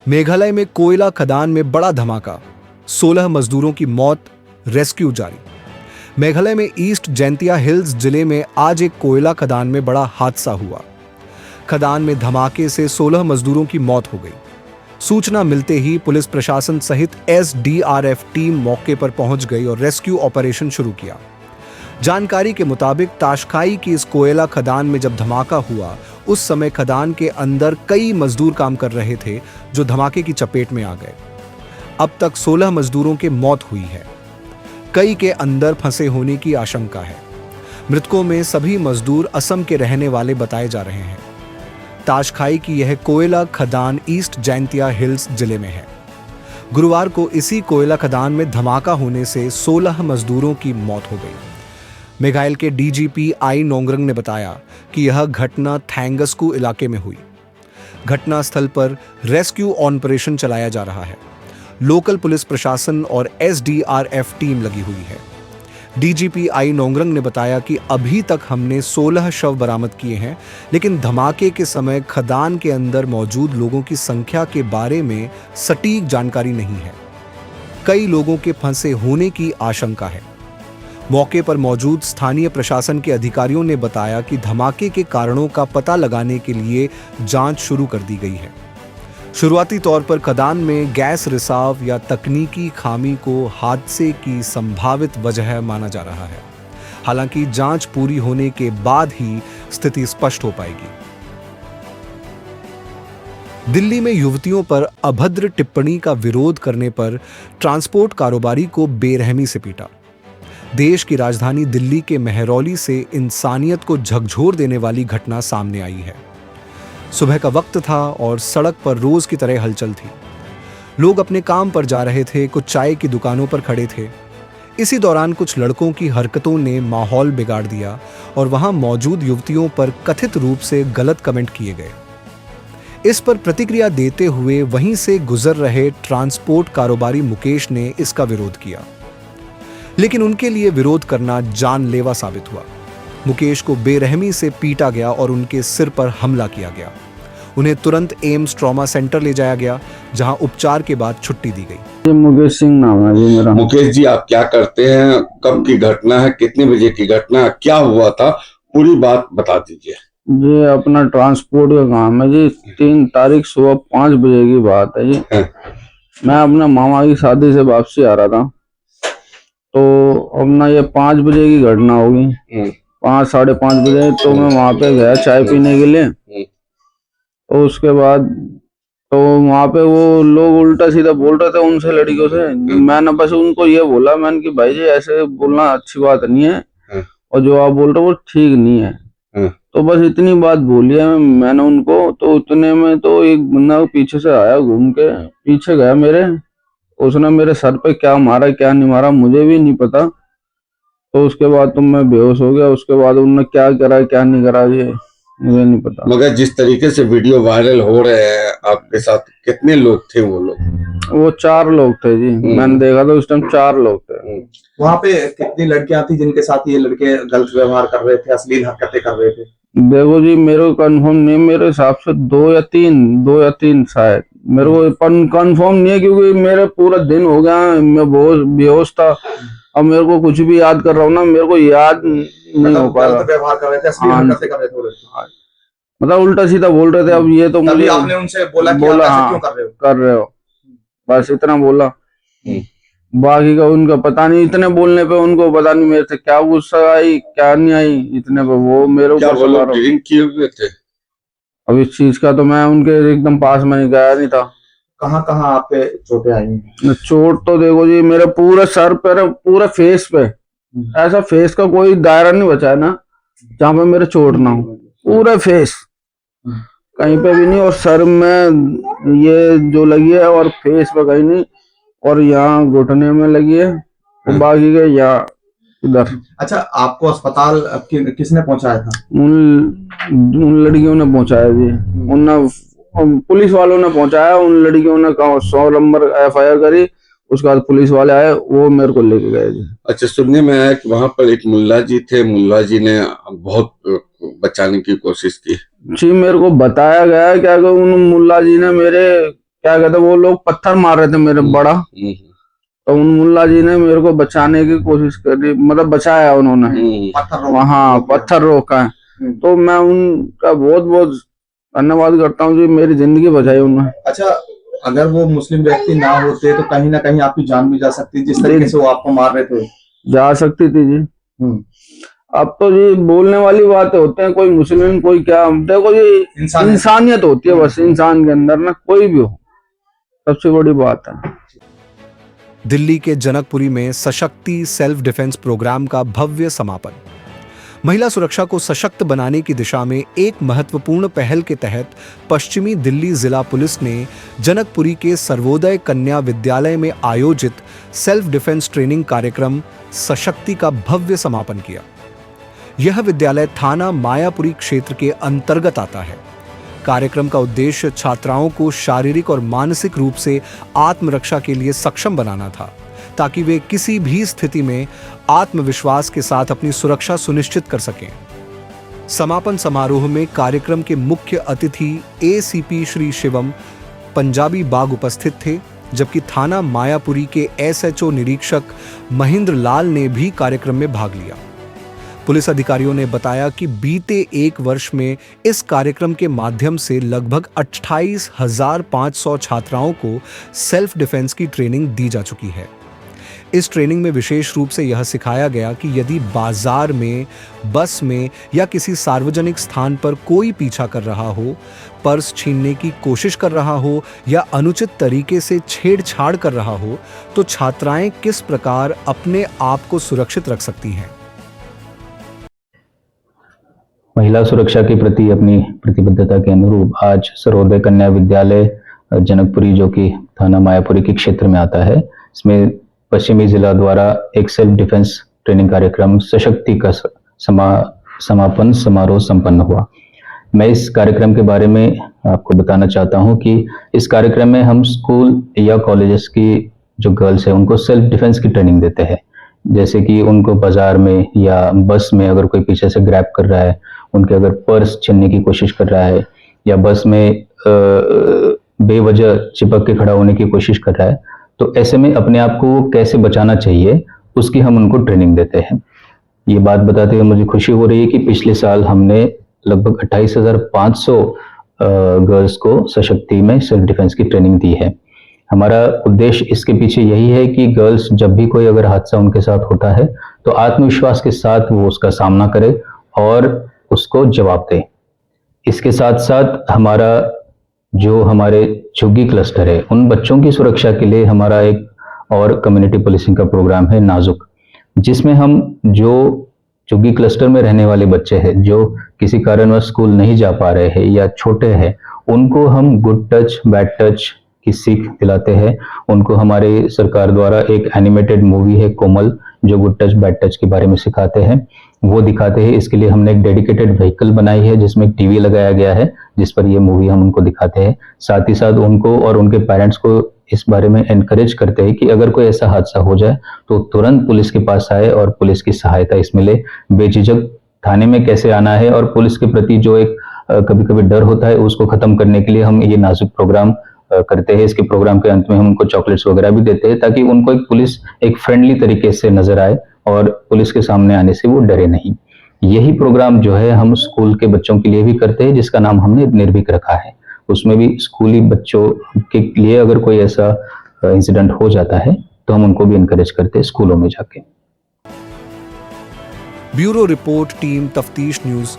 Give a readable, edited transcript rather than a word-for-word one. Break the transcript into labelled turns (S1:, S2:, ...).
S1: मेघालय में कोयला खदान में बड़ा धमाका, 16 मजदूरों की मौत, रेस्क्यू जारी। मेघालय में ईस्ट जैंतिया हिल्स जिले में आज एक कोयला खदान में बड़ा हादसा हुआ। खदान में धमाके से 16 मजदूरों की मौत हो गई। सूचना मिलते ही पुलिस प्रशासन सहित SDRF टीम मौके पर पहुंच गई और रेस्क्यू ऑपरेशन शुरू किया। जानकारी के मुताबिक ताशखाई की इस कोयला खदान में जब धमाका हुआ, उस समय खदान के अंदर कई मजदूर काम कर रहे थे जो धमाके की चपेट में आ गए। अब तक 16 मजदूरों की मौत हुई है। कई के अंदर फंसे होने की आशंका है। मृतकों में सभी मजदूर असम के रहने वाले बताए जा रहे हैं। ताशखाई की यह कोयला खदान ईस्ट जैंतिया हिल्स जिले में है। गुरुवार को इसी कोयला खदान में धमाका होने से 16 मजदूरों की मौत हो गई। मेघालय के DGP आई नोंगरंग ने बताया कि यह घटना थैंगस्कू इलाके में हुई। घटनास्थल पर रेस्क्यू ऑपरेशन चलाया जा रहा है। लोकल पुलिस प्रशासन और SDRF टीम लगी हुई है। DGP आई नोंगरंग ने बताया कि अभी तक हमने 16 शव बरामद किए हैं, लेकिन धमाके के समय खदान के अंदर मौजूद लोगों की संख्या के बारे में सटीक जानकारी नहीं है। कई लोगों के फंसे होने की आशंका है। मौके पर मौजूद स्थानीय प्रशासन के अधिकारियों ने बताया कि धमाके के कारणों का पता लगाने के लिए जांच शुरू कर दी गई है। शुरुआती तौर पर खदान में गैस रिसाव या तकनीकी खामी को हादसे की संभावित वजह माना जा रहा है। हालांकि जांच पूरी होने के बाद ही स्थिति स्पष्ट हो पाएगी। दिल्ली में युवतियों पर अभद्र टिप्पणी का विरोध करने पर ट्रांसपोर्ट कारोबारी को बेरहमी से पीटा। देश की राजधानी दिल्ली के मेहरौली से इंसानियत को झकझोर देने वाली घटना सामने आई है। सुबह का वक्त था और सड़क पर रोज की तरह हलचल थी। लोग अपने काम पर जा रहे थे, कुछ चाय की दुकानों पर खड़े थे। इसी दौरान कुछ लड़कों की हरकतों ने माहौल बिगाड़ दिया और वहां मौजूद युवतियों पर कथित रूप से गलत कमेंट किए गए। इस पर प्रतिक्रिया देते हुए वहीं से गुजर रहे ट्रांसपोर्ट कारोबारी मुकेश ने इसका विरोध किया, लेकिन उनके लिए विरोध करना जानलेवा साबित हुआ। मुकेश को बेरहमी से पीटा गया और उनके सिर पर हमला किया गया। उन्हें तुरंत एम्स ट्रॉमा सेंटर ले जाया गया, जहां उपचार के बाद छुट्टी दी गई।
S2: मुकेश सिंह नाम है जी मेरा।
S3: मुकेश जी, आप क्या करते हैं? कब की घटना है? कितने बजे की घटना है? क्या हुआ था? पूरी बात बता दीजिए।
S2: जी, अपना ट्रांसपोर्ट का काम है जी। 3 तारीख सुबह 5 बजे की बात है जी। मैं अपने मामा की शादी से वापसी आ रहा था, तो अपना ये 5 बजे की घटना होगी। 5 साढ़े 5 बजे तो मैं वहां पे गया चाय पीने के लिए। तो उसके बाद तो वहां पे वो लोग उल्टा सीधा बोल रहे थे उनसे, लड़कियों से। मैंने बस उनको ये बोला, मैंने कि भाई जी ऐसे बोलना अच्छी बात नहीं है, और जो आप बोल रहे हो वो ठीक नहीं है। तो बस इतनी बात बोली है मैंने उनको। तो उतने में तो एक बंदा पीछे से आया, घूम के पीछे गया मेरे। उसने मेरे सर पे क्या मारा क्या नहीं मारा मुझे भी नहीं पता। तो उसके बाद तो मैं बेहोश हो गया। उसके बाद उन्होंने क्या करा क्या नहीं करा ये मुझे नहीं पता।
S3: मगर जिस तरीके से वीडियो वायरल हो रहे हैं, आपके साथ कितने लोग थे? वो लोग,
S2: वो 4 लोग थे जी। मैंने देखा था उस टाइम 4 लोग थे।
S4: वहाँ पे कितनी लड़कियां थी जिनके साथ ये लड़के गलत व्यवहार कर रहे थे, अश्लील हरकतें कर रहे थे?
S2: देखो जी, मेरे को कंफर्म नहीं, मेरे हिसाब से 2 या 3 शायद। मेरे को कंफर्म नहीं है, क्योंकि मेरे पूरा दिन हो गया, मैं बहुत बेहोश था। अब मेरे को कुछ भी याद कर रहा हूँ ना, मेरे को याद नहीं हो पा रहा।
S4: व्यवहार कर रहे थे, अश्लील हरकतें कर रहे थे,
S2: मतलब उल्टा सीधा बोल रहे थे। अब ये तो मुझे
S4: आपने उनसे बोला कि आप ऐसे क्यों कर रहे हो?
S2: बस इतना बोला। बाकी का उनका पता नहीं। इतने बोलने पे उनको पता नहीं मेरे से क्या गुस्सा आई क्या नहीं आई। इतने पे वो मेरे ऊपर
S3: ड्रिंक किए हुए थे।
S2: अब इस चीज का तो मैं उनके एकदम पास में नहीं गया नहीं था।
S4: कहाँ कहाँ आप पे चोटें आई?
S2: चोट तो देखो जी, मेरे पूरे सर पे, पूरे फेस पे, ऐसा फेस का कोई दायरा नहीं बचा है ना जहाँ पे मेरे चोट ना हो। पूरे फेस कहीं पे भी नहीं, और सर में ये जो लगी है और फेस पे कहीं नहीं, और यहाँ घुटने में लगी है, और बाकी के यहाँ इधर।
S4: अच्छा, आपको अस्पताल किसने पहुंचाया था?
S2: उन लड़कियों ने पहुंचाया जी। उन पुलिस वालों ने पहुंचाया। उन लड़कियों ने कहा 100 नंबर FIR करी। उसके बाद पुलिस वाले आए, वो मेरे को लेके गए जी।
S3: अच्छा, सुनने में आया कि वहां पर एक मुल्ला जी थे, मुल्ला जी ने बहुत बचाने की कोशिश की।
S2: जी, मेरे को बताया गया क्या कि उन मुल्ला जी ने मेरे क्या कहते, वो लोग पत्थर मार रहे थे मेरे बड़ा, तो उन मुल्ला जी ने मेरे को बचाने की कोशिश करी, मतलब बचाया उन्होंने, वहाँ पत्थर रोका है। तो मैं उनका बहुत बहुत धन्यवाद करता हूँ जी, मेरी जिंदगी बचाई उन्होंने।
S4: अच्छा, अगर वो मुस्लिम व्यक्ति ना होते तो कहीं ना कहीं आपकी जान भी जा सकती, जिस तरीके से वो आपको मार रहे थे।
S2: जा सकती थी जी। अब तो जी बोलने वाली बातें होते हैं, कोई मुस्लिम कोई क्या, देखो जी इंसानियत होती है बस इंसान के अंदर ना, कोई भी हो, सबसे बड़ी बात है।
S1: दिल्ली के जनकपुरी में सशक्ति सेल्फ डिफेंस प्रोग्राम का भव्य समापन। महिला सुरक्षा को सशक्त बनाने की दिशा में एक महत्वपूर्ण पहल के तहत पश्चिमी दिल्ली जिला पुलिस ने जनकपुरी के सर्वोदय कन्या विद्यालय में आयोजित सेल्फ डिफेंस ट्रेनिंग कार्यक्रम सशक्ति का भव्य समापन किया। यह विद्यालय थाना मायापुरी क्षेत्र के अंतर्गत आता है। कार्यक्रम का उद्देश्य छात्राओं को शारीरिक और मानसिक रूप से आत्मरक्षा के लिए सक्षम बनाना था, ताकि वे किसी भी स्थिति में आत्मविश्वास के साथ अपनी सुरक्षा सुनिश्चित कर सकें। समापन समारोह में कार्यक्रम के मुख्य अतिथि एसीपी श्री शिवम पंजाबी बाग उपस्थित थे, जबकि थाना मायापुरी के एसएचओ निरीक्षक महेंद्र लाल ने भी कार्यक्रम में भाग लिया। पुलिस अधिकारियों ने बताया कि बीते एक वर्ष में इस कार्यक्रम के माध्यम से लगभग 28,500 छात्राओं को सेल्फ डिफेंस की ट्रेनिंग दी जा चुकी है। इस ट्रेनिंग में विशेष रूप से यह सिखाया गया कि यदि बाजार में, बस में या किसी सार्वजनिक स्थान पर कोई पीछा कर रहा हो, पर्स छीनने की कोशिश कर रहा हो या अनुचित तरीके से छेड़छाड़ कर रहा हो, तो छात्राएं किस प्रकार अपने आप को सुरक्षित रख सकती हैं।
S5: महिला सुरक्षा के प्रति अपनी प्रतिबद्धता के अनुरूप आज सर्वोदय कन्या विद्यालय जनकपुरी, जो कि थाना मायापुरी के क्षेत्र में आता है, इसमें पश्चिमी जिला द्वारा एक सेल्फ डिफेंस ट्रेनिंग कार्यक्रम सशक्ति का समापन समारोह संपन्न हुआ। मैं इस कार्यक्रम के बारे में आपको बताना चाहता हूं कि इस कार्यक्रम में हम स्कूल या कॉलेजेस की जो गर्ल्स है उनको सेल्फ डिफेंस की ट्रेनिंग देते हैं। जैसे कि उनको बाजार में या बस में अगर कोई पीछे से ग्रैब कर रहा है, उनके अगर पर्स छीनने की कोशिश कर रहा है या बस में बेवजह चिपक के खड़ा होने की कोशिश कर रहा है, तो ऐसे में अपने आप को कैसे बचाना चाहिए उसकी हम उनको ट्रेनिंग देते हैं। ये बात बताते हुए मुझे खुशी हो रही है कि पिछले साल हमने लगभग 28,500 गर्ल्स को सशक्ति में सेल्फ डिफेंस की ट्रेनिंग दी है। हमारा उद्देश्य इसके पीछे यही है कि गर्ल्स जब भी कोई अगर हादसा उनके साथ होता है तो आत्मविश्वास के साथ वो उसका सामना करे और उसको जवाब दे। इसके साथ साथ हमारा जो हमारे झुग्गी क्लस्टर है, उन बच्चों की सुरक्षा के लिए हमारा एक और कम्युनिटी पुलिसिंग का प्रोग्राम है नाजुक, जिसमें हम जो झुग्गी क्लस्टर में रहने वाले बच्चे हैं जो किसी कारणवश स्कूल नहीं जा पा रहे हैं या छोटे हैं, उनको हम गुड टच बैड टच की सीख दिलाते हैं। उनको हमारे सरकार द्वारा एक एनिमेटेड मूवी है कोमल, जो गुड टच बैड टच के बारे में सिखाते हैं, वो दिखाते हैं। इसके लिए हमने एक डेडिकेटेड व्हीकल बनाई है जिसमें एक टीवी लगाया गया है जिस पर ये मूवी हम उनको दिखाते हैं। साथ ही साथ उनको और उनके पेरेंट्स को इस बारे में एनकरेज करते हैं कि अगर कोई ऐसा हादसा हो जाए तो तुरंत पुलिस के पास आए और पुलिस की सहायता इसमें ले। बेझिझक थाने में कैसे आना है और पुलिस के प्रति जो एक कभी कभी डर होता है उसको खत्म करने के लिए हम ये नाजुक प्रोग्राम करते हैं। इसके प्रोग्राम के अंत में हम उनको चॉकलेट्स वगैरह भी देते हैं ताकि उनको एक पुलिस एक फ्रेंडली तरीके से नजर आए और पुलिस के सामने आने से वो डरे नहीं। यही प्रोग्राम जो है हम स्कूल के बच्चों के लिए भी करते हैं, जिसका नाम हमने निर्भीक रखा है। उसमें भी स्कूली बच्चों के लिए अगर कोई ऐसा इंसिडेंट हो जाता है तो हम उनको भी इनकरेज करते हैं स्कूलों में जाके।
S1: ब्यूरो रिपोर्ट, टीम तफ्तीश न्यूज़,